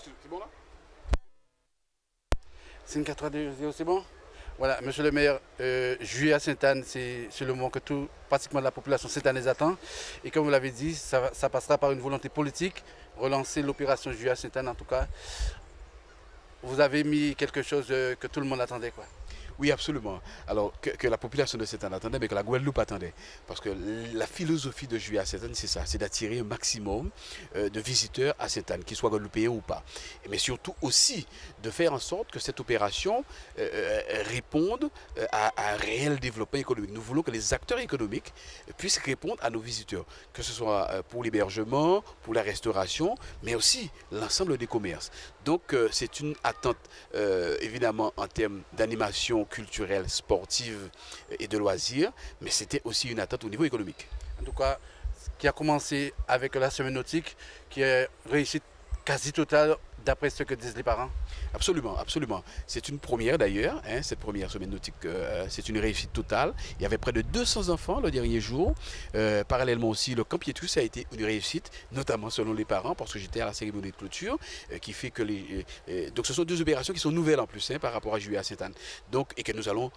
C'est bon là? 5420, c'est bon? Voilà, monsieur le maire, juillet à Sainte-Anne, c'est le moment que pratiquement la population sainte-annaise attend. Et comme vous l'avez dit, ça passera par une volonté politique, relancer l'opération juillet à Sainte-Anne en tout cas. Vous avez mis quelque chose que tout le monde attendait, quoi. Oui, absolument. Alors, que la population de Sainte-Anne attendait, mais que la Guadeloupe attendait. Parce que la philosophie de Juillet à Sainte-Anne, c'est ça, c'est d'attirer un maximum de visiteurs à Sainte-Anne, qu'ils soient guadeloupéens ou pas. Mais surtout aussi de faire en sorte que cette opération réponde à un réel développement économique. Nous voulons que les acteurs économiques puissent répondre à nos visiteurs, que ce soit pour l'hébergement, pour la restauration, mais aussi l'ensemble des commerces. Donc, c'est une attente, évidemment, en termes d'animation culturelle, sportive et de loisirs, mais c'était aussi une attente au niveau économique. En tout cas, qui a commencé avec la semaine nautique, qui est réussite quasi totale d'après ce que disent les parents. Absolument, absolument. C'est une première d'ailleurs, hein, cette première semaine nautique, c'est une réussite totale. Il y avait près de 200 enfants le dernier jour. Parallèlement aussi, le Camp Pietrus a été une réussite, notamment selon les parents, parce que j'étais à la cérémonie de clôture, qui fait que donc ce sont deux opérations qui sont nouvelles en plus, hein, par rapport à Juillet à Sainte-Anne. Donc, et que nous allons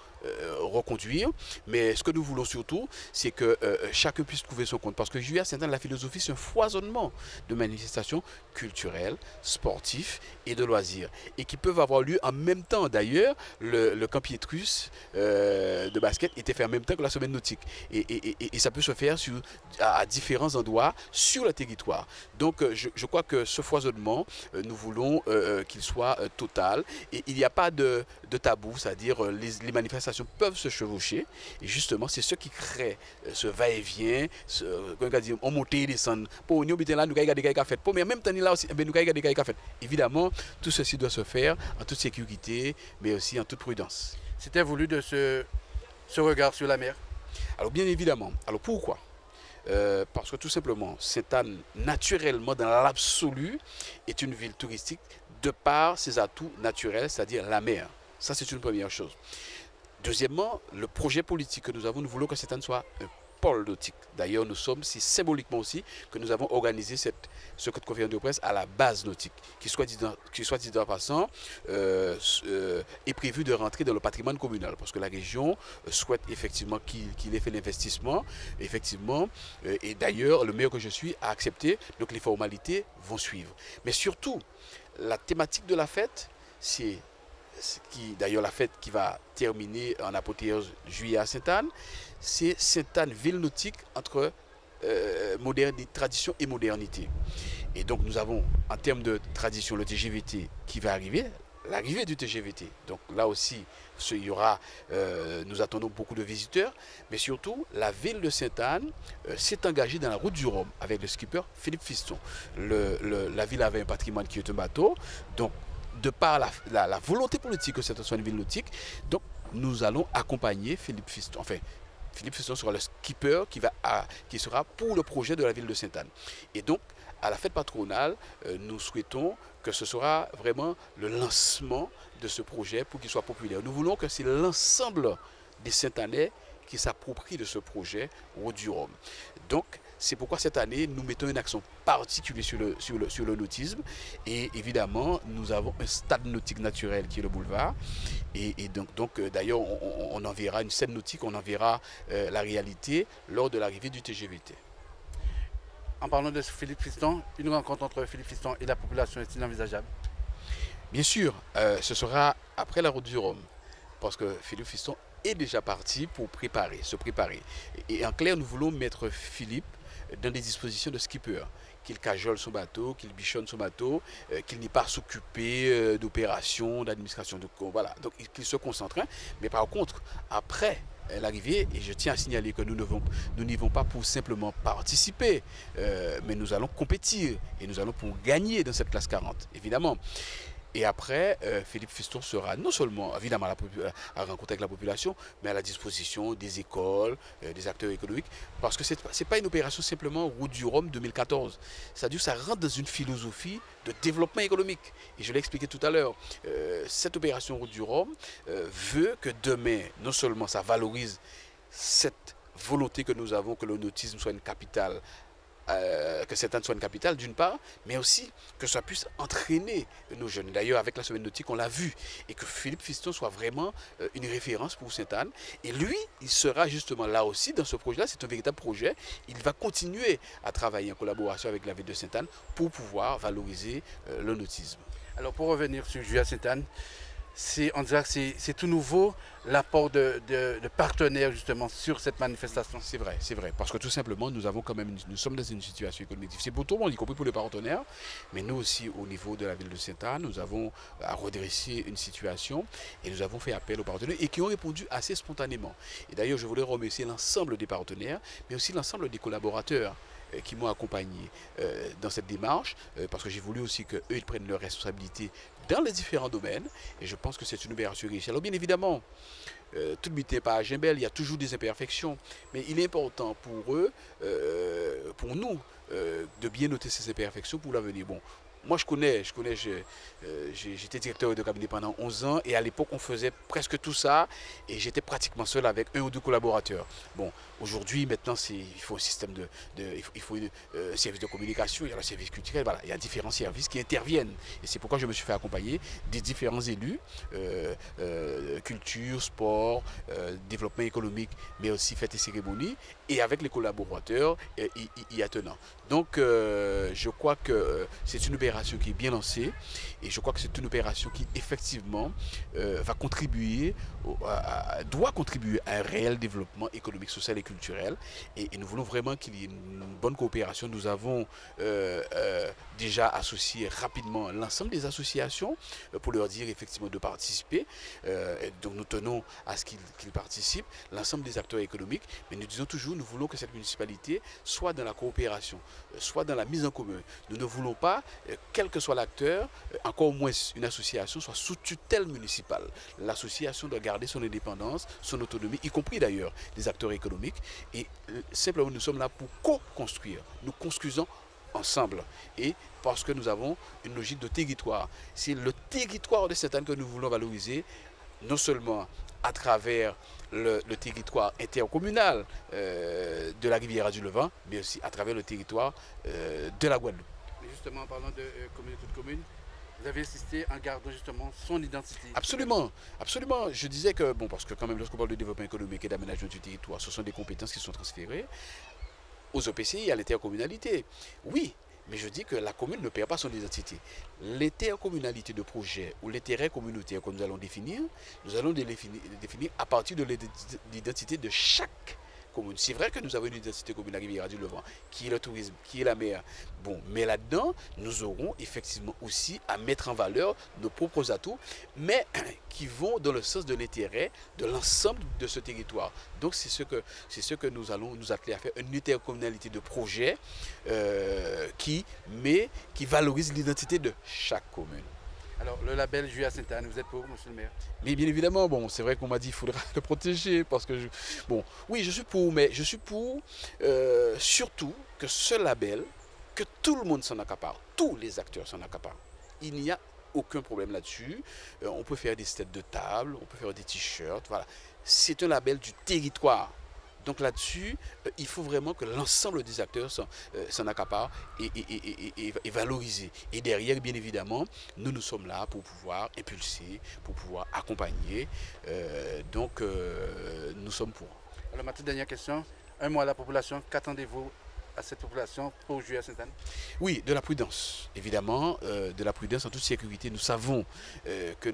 reconduire. Mais ce que nous voulons surtout, c'est que chacun puisse trouver son compte. Parce que Juillet à Sainte-Anne, la philosophie, c'est un foisonnement de manifestations culturelles, sportives et de loisirs. Et qui peuvent avoir lieu en même temps. D'ailleurs, le Camp Pietrus de basket était fait en même temps que la semaine nautique. Et ça peut se faire à différents endroits sur le territoire. Donc, je crois que ce foisonnement, nous voulons qu'il soit total. Et il n'y a pas de tabou, c'est-à-dire les manifestations peuvent se chevaucher. Et justement, c'est ce qui crée ce va-et-vient, on monte et descend. Pour nous, là, nous avons des fait. Mais en même temps, là aussi, nous avons des fait. Évidemment, tout ceci doit se faire en toute sécurité, mais aussi en toute prudence. C'était voulu de ce regard sur la mer? Alors bien évidemment. Alors pourquoi? Parce que tout simplement, Sainte-Anne, naturellement, dans l'absolu, est une ville touristique de par ses atouts naturels, c'est-à-dire la mer. Ça, c'est une première chose. Deuxièmement, le projet politique que nous avons, nous voulons que Sainte-Anne soit un pôle nautique. D'ailleurs, c'est symboliquement aussi que nous avons organisé ce conférence de presse à la base nautique, qui soit dit en passant, est prévu de rentrer dans le patrimoine communal, parce que la région souhaite effectivement qu'il ait fait l'investissement, effectivement, et d'ailleurs, le maire que je suis a accepté, donc les formalités vont suivre. Mais surtout, la thématique de la fête, c'est d'ailleurs la fête qui va terminer en apothéose juillet à Sainte-Anne, c'est Sainte-Anne, ville nautique entre tradition et modernité. Et donc nous avons en termes de tradition le TGVT qui va arriver, l'arrivée du TGVT. Donc là aussi, il y aura, nous attendons beaucoup de visiteurs, mais surtout la ville de Sainte-Anne s'est engagée dans la route du Rhum avec le skipper Philippe Fiston. La ville avait un patrimoine qui est un bateau, donc de par la volonté politique que cette soit une ville nautique, donc nous allons accompagner Philippe Fiston. Enfin, Philippe Fiston sera le skipper qui sera pour le projet de la ville de Sainte-Anne. Et donc, à la fête patronale, nous souhaitons que ce sera vraiment le lancement de ce projet pour qu'il soit populaire. Nous voulons que c'est l'ensemble des Sainte-Annais qui s'approprient de ce projet Route du Rhum. Donc, c'est pourquoi cette année, nous mettons un accent particulier sur le nautisme. Et évidemment, nous avons un stade nautique naturel qui est le boulevard. Et donc d'ailleurs, on enverra une scène nautique, on enverra la réalité lors de l'arrivée du TGVT. En parlant de Philippe Fiston, une rencontre entre Philippe Fiston et la population est inenvisageable? Bien sûr, ce sera après la route du Rhum. Parce que Philippe Fiston est déjà parti pour se préparer. Et en clair, nous voulons mettre Philippe dans des dispositions de skipper, qu'il cajole son bateau, qu'il bichonne son bateau, qu'il n'y pas à s'occuper d'opérations, d'administration. Voilà, donc qu'il se concentre. Mais par contre, après l'arrivée, et je tiens à signaler que nous n'y vont pas pour simplement participer, mais nous allons compétir et nous allons pour gagner dans cette classe 40, évidemment. Et après, Philippe Fiston sera non seulement évidemment à rencontrer avec la population, mais à la disposition des écoles, des acteurs économiques, parce que ce n'est pas une opération simplement Route du Rhum 2014. C'est-à-dire que ça rentre dans une philosophie de développement économique. Et je l'ai expliqué tout à l'heure, cette opération Route du Rhum veut que demain, non seulement ça valorise cette volonté que nous avons que le nautisme soit une capitale que Sainte-Anne soit une capitale d'une part, mais aussi que ça puisse entraîner nos jeunes. D'ailleurs, avec la semaine nautique, on l'a vu, et que Philippe Fiston soit vraiment une référence pour Sainte-Anne. Et lui, il sera justement là aussi dans ce projet-là. C'est un véritable projet. Il va continuer à travailler en collaboration avec la ville de Sainte-Anne pour pouvoir valoriser le nautisme. Alors pour revenir sur Julia Sainte-Anne, on dirait que c'est tout nouveau l'apport de partenaires justement sur cette manifestation. C'est vrai, parce que tout simplement nous sommes dans une situation économique difficile pour tout le monde, y compris pour les partenaires, mais nous aussi au niveau de la ville de Sainte-Anne, nous avons à redresser une situation et nous avons fait appel aux partenaires et qui ont répondu assez spontanément. Et d'ailleurs je voulais remercier l'ensemble des partenaires, mais aussi l'ensemble des collaborateurs qui m'ont accompagné dans cette démarche, parce que j'ai voulu aussi qu'eux ils prennent leurs responsabilités dans les différents domaines, et je pense que c'est une opération riche. Alors bien évidemment, tout n'est pas à Gimbel, il y a toujours des imperfections, mais il est important pour eux, pour nous, de bien noter ces imperfections pour l'avenir. Bon, moi j'étais directeur de cabinet pendant 11 ans et à l'époque on faisait presque tout ça et j'étais pratiquement seul avec un ou deux collaborateurs. Bon, aujourd'hui maintenant il faut un système il faut un service de communication, il y a le service culturel, voilà, il y a différents services qui interviennent et c'est pourquoi je me suis fait accompagner des différents élus, culture, sport, développement économique, mais aussi fêtes et cérémonies et avec les collaborateurs y attenant. Donc je crois que c'est une opération qui est bien lancée et je crois que c'est une opération qui effectivement va contribuer, doit contribuer à un réel développement économique, social et culturel et nous voulons vraiment qu'il y ait une bonne coopération. Nous avons déjà associé rapidement l'ensemble des associations pour leur dire effectivement de participer, donc nous tenons à ce qu'ils participent, l'ensemble des acteurs économiques, mais nous disons toujours, nous voulons que cette municipalité soit dans la coopération, soit dans la mise en commun. Nous ne voulons pas, quel que soit l'acteur, encore moins une association, soit sous tutelle municipale. L'association doit garder son indépendance, son autonomie, y compris d'ailleurs les acteurs économiques. Et simplement, nous sommes là pour co-construire. Nous construisons ensemble. Et parce que nous avons une logique de territoire. C'est le territoire de Sainte-Anne que nous voulons valoriser, non seulement à travers le territoire intercommunal de la Riviera du Levant, mais aussi à travers le territoire de la Guadeloupe. Justement, en parlant de communauté de communes, vous avez insisté en gardant justement son identité. Absolument, absolument. Je disais que, bon, parce que quand même, lorsqu'on parle de développement économique et d'aménagement du territoire, ce sont des compétences qui sont transférées aux EPCI, à l'intercommunalité. Oui, mais je dis que la commune ne perd pas son identité. L'intercommunalité de projet ou l'intérêt communautaire que nous allons définir définir à partir de l'identité de chaque commune. C'est vrai que nous avons une identité commune à Riviera du Levant, qui est le tourisme, qui est la mer. Bon, mais là-dedans, nous aurons effectivement aussi à mettre en valeur nos propres atouts, mais qui vont dans le sens de l'intérêt de l'ensemble de ce territoire. Donc c'est ce que nous allons nous atteler à faire, une intercommunalité de projet qui valorise l'identité de chaque commune. Alors, le label Julia Sainte-Anne, vous êtes pour, monsieur le maire? Mais bien évidemment, bon, c'est vrai qu'on m'a dit qu'il faudra le protéger, parce que, bon, oui, je suis pour, mais je suis pour surtout que ce label, que tout le monde s'en accapare, tous les acteurs s'en accaparent. Il n'y a aucun problème là-dessus. On peut faire des têtes de table, on peut faire des t-shirts, voilà. C'est un label du territoire. Donc là-dessus, il faut vraiment que l'ensemble des acteurs s'en accaparent et valoriser. Et derrière, bien évidemment, nous sommes là pour pouvoir impulser, pour pouvoir accompagner. Donc, nous sommes pour. Alors, ma toute dernière question. Un mot à la population. Qu'attendez-vous à cette population pour Julia Sainte-Anne? Oui, de la prudence, évidemment, de la prudence en toute sécurité. Nous savons que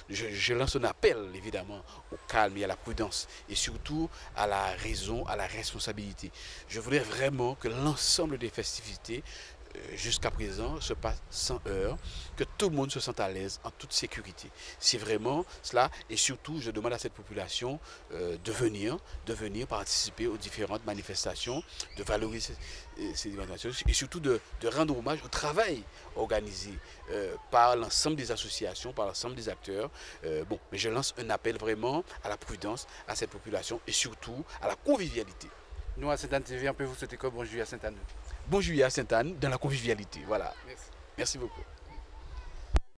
je lance un appel, évidemment, au calme et à la prudence, et surtout à la raison, à la responsabilité. Je voudrais vraiment que l'ensemble des festivités jusqu'à présent se passe sans heurts, que tout le monde se sente à l'aise, en toute sécurité. C'est vraiment cela, et surtout je demande à cette population de venir participer aux différentes manifestations, de valoriser ces manifestations, et surtout de rendre hommage au travail organisé par l'ensemble des associations, par l'ensemble des acteurs. Bon, mais je lance un appel vraiment à la prudence, à cette population, et surtout à la convivialité. Nous, à Sainte-Anne TV, on peut vous souhaiter quoi? Bon Julia Sainte-Anne. Bon Julia Sainte-Anne dans la convivialité. Voilà. Merci. Merci beaucoup.